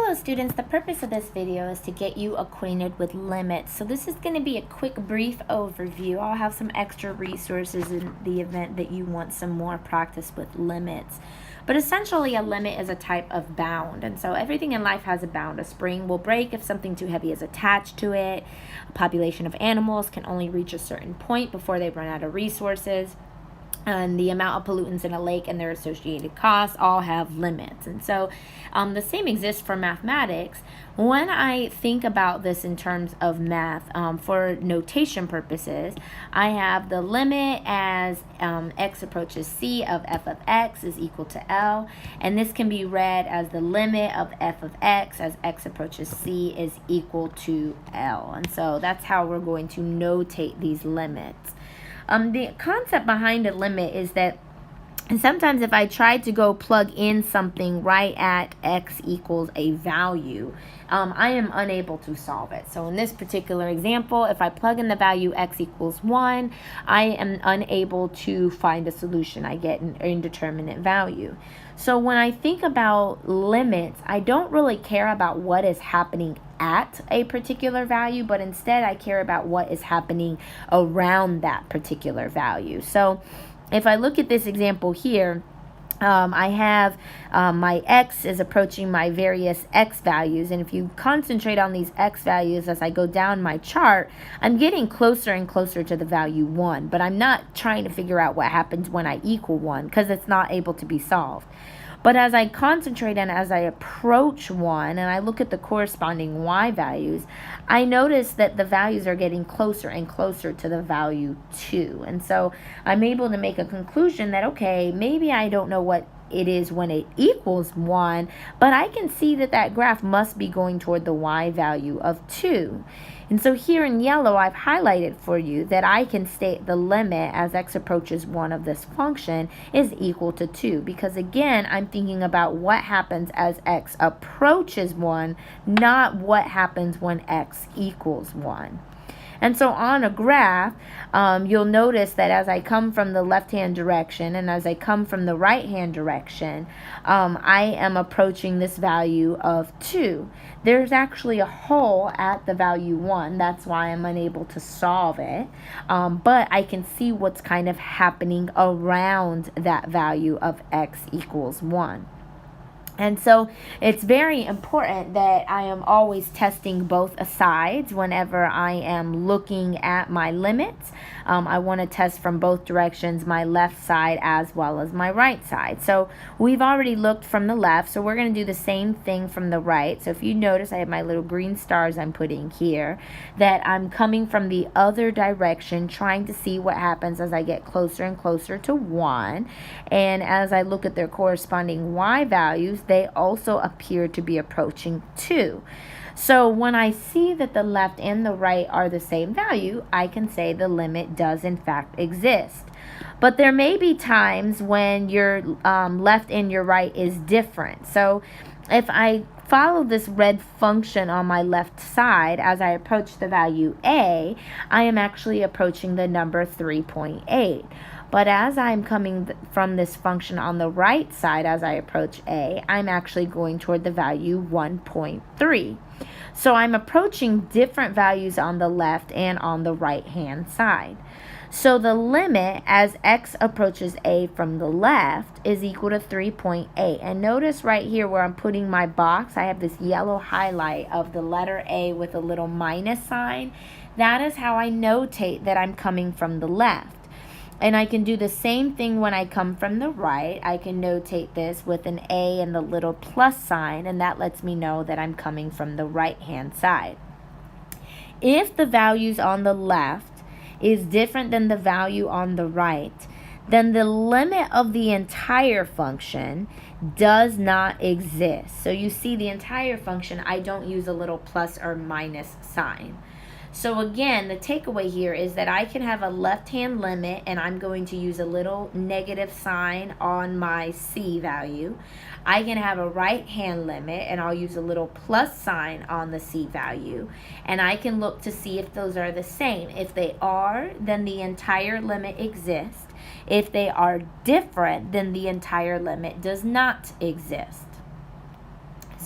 Hello students, the purpose of this video is to get you acquainted with limits. So this is going to be a quick brief overview. I'll have some extra resources in the event that you want some more practice with limits. But essentially a limit is a type of bound, and so everything in life has a bound. A spring will break if something too heavy is attached to it. A population of animals can only reach a certain point before they run out of resources. And the amount of pollutants in a lake and their associated costs all have limits. And so the same exists for mathematics. When I think about this in terms of math, for notation purposes, I have the limit as x approaches c of f of x is equal to L. And this can be read as the limit of f of x as x approaches c is equal to L. And so that's how we're going to notate these limits. The concept behind a limit is that sometimes if I try to go plug in something right at x equals a value, I am unable to solve it. So in this particular example, if I plug in the value x equals 1, I am unable to find a solution. I get an indeterminate value. So when I think about limits, I don't really care about what is happening at a particular value, but instead I care about what is happening around that particular value. So if I look at this example here, I have my x is approaching my various x values, and if you concentrate on these x values as I go down my chart, I'm getting closer and closer to the value 1, but I'm not trying to figure out what happens when I equal 1 because it's not able to be solved. But as I concentrate and as I approach 1 and I look at the corresponding y values, I notice that the values are getting closer and closer to the value 2. And so I'm able to make a conclusion that, okay, maybe I don't know what it is when it equals 1, but I can see that that graph must be going toward the y value of 2. And so here in yellow, I've highlighted for you that I can state the limit as x approaches 1 of this function is equal to 2. Because again, I'm thinking about what happens as x approaches 1, not what happens when x equals 1. And so on a graph, you'll notice that as I come from the left-hand direction and as I come from the right-hand direction, I am approaching this value of 2. There's actually a hole at the value 1. That's why I'm unable to solve it. But I can see what's kind of happening around that value of x equals 1. And so it's very important that I am always testing both sides whenever I am looking at my limits. I want to test from both directions, my left side as well as my right side. So we've already looked from the left, so we're going to do the same thing from the right. So if you notice, I have my little green stars I'm putting here, that I'm coming from the other direction, trying to see what happens as I get closer and closer to 1. And as I look at their corresponding y values, they also appear to be approaching 2. So when I see that the left and the right are the same value, I can say the limit does in fact exist. But there may be times when your left and your right is different. So if I follow this red function on my left side as I approach the value a, I am actually approaching the number 3.8. But as I'm coming from this function on the right side as I approach a, I'm actually going toward the value 1.3. So I'm approaching different values on the left and on the right hand side. So the limit as x approaches a from the left is equal to 3.8. And notice right here where I'm putting my box, I have this yellow highlight of the letter A with a little minus sign. That is how I notate that I'm coming from the left. And I can do the same thing when I come from the right. I can notate this with an A and the little plus sign, and that lets me know that I'm coming from the right-hand side. If the values on the left is different than the value on the right, then the limit of the entire function does not exist. So you see the entire function, I don't use a little plus or minus sign. So again, the takeaway here is that I can have a left-hand limit and I'm going to use a little negative sign on my C value. I can have a right-hand limit and I'll use a little plus sign on the C value. And I can look to see if those are the same. If they are, then the entire limit exists. If they are different, then the entire limit does not exist.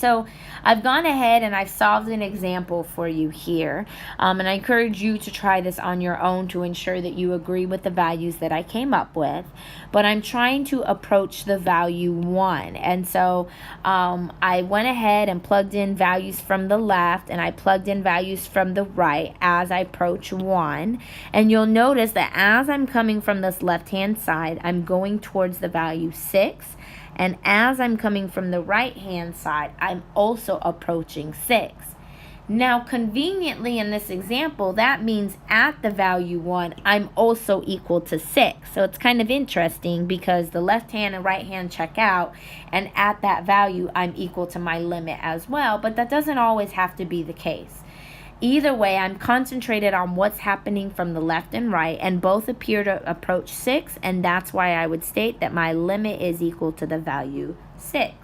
So I've gone ahead and I've solved an example for you here, and I encourage you to try this on your own to ensure that you agree with the values that I came up with. But I'm trying to approach the value 1, and so I went ahead and plugged in values from the left and I plugged in values from the right as I approach 1, and you'll notice that as I'm coming from this left hand side, I'm going towards the value 6. And as I'm coming from the right-hand side, I'm also approaching 6. Now, conveniently in this example, that means at the value 1, I'm also equal to 6. So it's kind of interesting because the left hand and right hand check out, and at that value, I'm equal to my limit as well. But that doesn't always have to be the case. Either way, I'm concentrated on what's happening from the left and right, and both appear to approach 6, and that's why I would state that my limit is equal to the value 6.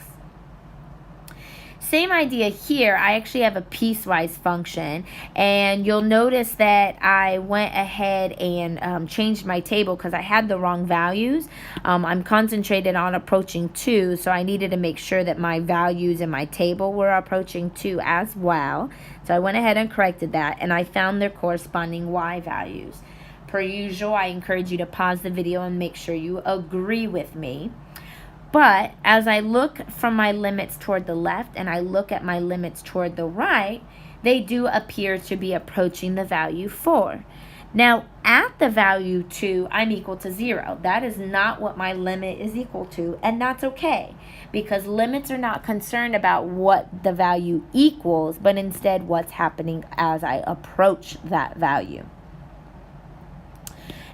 Same idea here. I actually have a piecewise function, and you'll notice that I went ahead and changed my table because I had the wrong values. I'm concentrated on approaching 2, so I needed to make sure that my values in my table were approaching 2 as well. So I went ahead and corrected that, and I found their corresponding y values. Per usual, I encourage you to pause the video and make sure you agree with me. But as I look from my limits toward the left and I look at my limits toward the right, they do appear to be approaching the value 4. Now, at the value 2, I'm equal to 0. That is not what my limit is equal to, and that's okay, because limits are not concerned about what the value equals, but instead what's happening as I approach that value.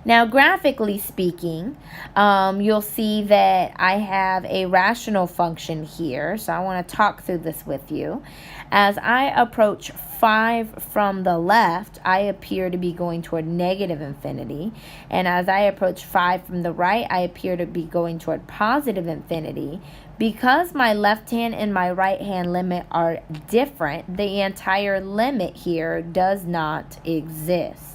Now, graphically speaking, you'll see that I have a rational function here. So I want to talk through this with you. As I approach 5 from the left, I appear to be going toward negative infinity. And as I approach 5 from the right, I appear to be going toward positive infinity. Because my left hand and my right hand limit are different, the entire limit here does not exist.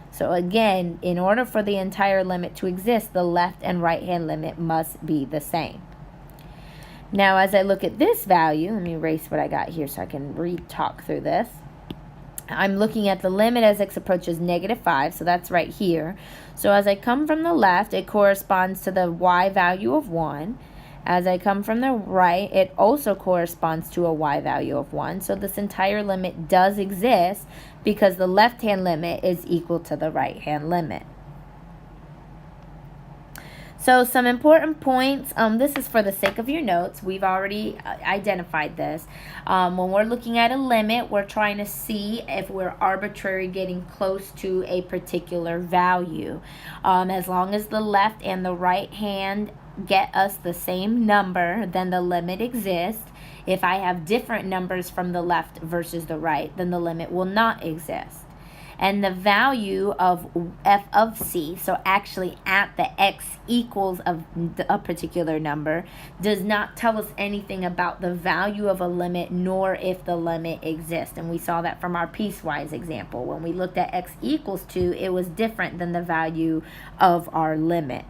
So again, in order for the entire limit to exist, the left and right hand limit must be the same. Now, as I look at this value, let me erase what I got here so I can talk through this. I'm looking at the limit as x approaches -5, so that's right here. So as I come from the left, it corresponds to the y value of 1. As I come from the right, it also corresponds to a y value of 1. So this entire limit does exist because the left-hand limit is equal to the right-hand limit. So some important points, this is for the sake of your notes. We've already identified this. When we're looking at a limit, we're trying to see if we're arbitrarily getting close to a particular value. As long as the left and the right hand get us the same number, then the limit exists. If I have different numbers from the left versus the right, then the limit will not exist. And the value of f of c, so actually at the x equals of a particular number, does not tell us anything about the value of a limit nor if the limit exists. And we saw that from our piecewise example. When we looked at x equals 2, it was different than the value of our limit.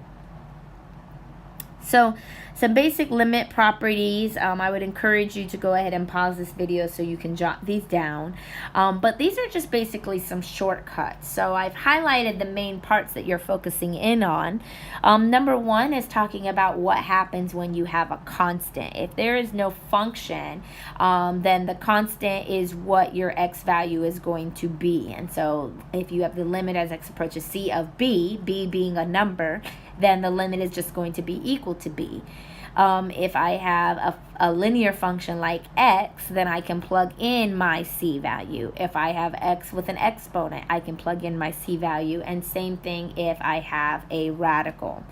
So some basic limit properties, I would encourage you to go ahead and pause this video so you can jot these down. But these are just basically some shortcuts. So I've highlighted the main parts that you're focusing in on. Number 1 is talking about what happens when you have a constant. If there is no function, then the constant is what your x value is going to be. And so if you have the limit as x approaches c of b, b being a number, then the limit is just going to be equal to b. If I have a linear function like x, then I can plug in my c value. If I have x with an exponent, I can plug in my c value, and same thing if I have a radical.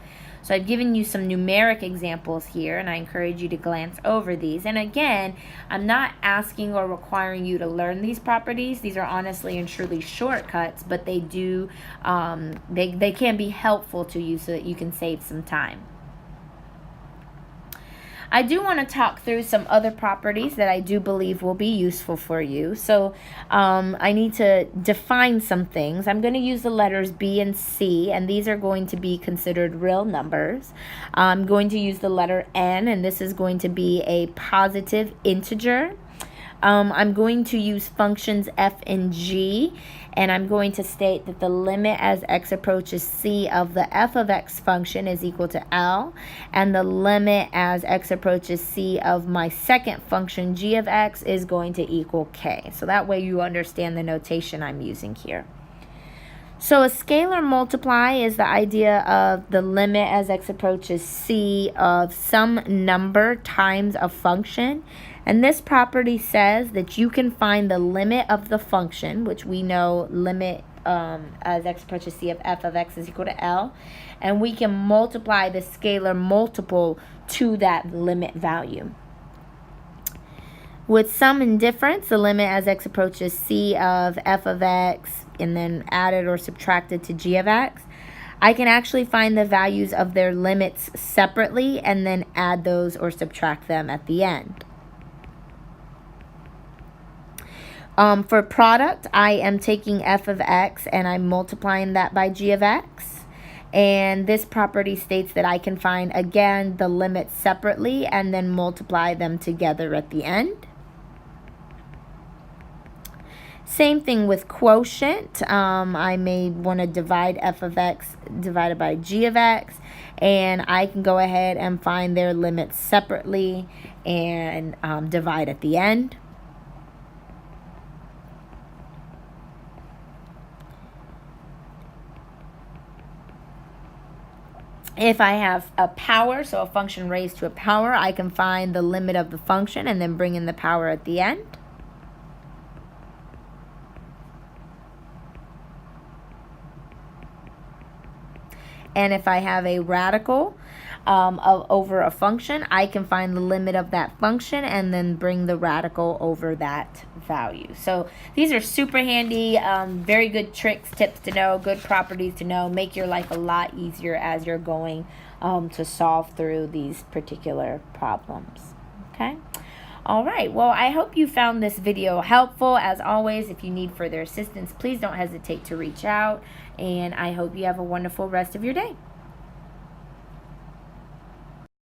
So I've given you some numeric examples here, and I encourage you to glance over these. And again, I'm not asking or requiring you to learn these properties. These are honestly and truly shortcuts, but they do they can be helpful to you so that you can save some time. I do want to talk through some other properties that I do believe will be useful for you. So I need to define some things. I'm going to use the letters B and C, and these are going to be considered real numbers. I'm going to use the letter N, and this is going to be a positive integer. I'm going to use functions f and g, and I'm going to state that the limit as x approaches c of the f of x function is equal to L, and the limit as x approaches c of my second function g of x is going to equal k. So that way you understand the notation I'm using here. So a scalar multiply is the idea of the limit as x approaches c of some number times a function. And this property says that you can find the limit of the function, which we know limit as x approaches c of f of x is equal to L. And we can multiply the scalar multiple to that limit value. With sum and difference, the limit as x approaches c of f of x and then added or subtracted to g of x, I can actually find the values of their limits separately and then add those or subtract them at the end. For product, I am taking f of x and I'm multiplying that by g of x. And this property states that I can find, again, the limits separately and then multiply them together at the end. Same thing with quotient. I may want to divide f of x divided by g of x, and I can go ahead and find their limits separately and divide at the end. If I have a power, so a function raised to a power, I can find the limit of the function and then bring in the power at the end. And if I have a radical over a function, I can find the limit of that function and then bring the radical over that value. So these are super handy, very good tricks, tips to know, good properties to know, make your life a lot easier as you're going to solve through these particular problems. Okay? All right, well, I hope you found this video helpful. As always, if you need further assistance, please don't hesitate to reach out, and I hope you have a wonderful rest of your day.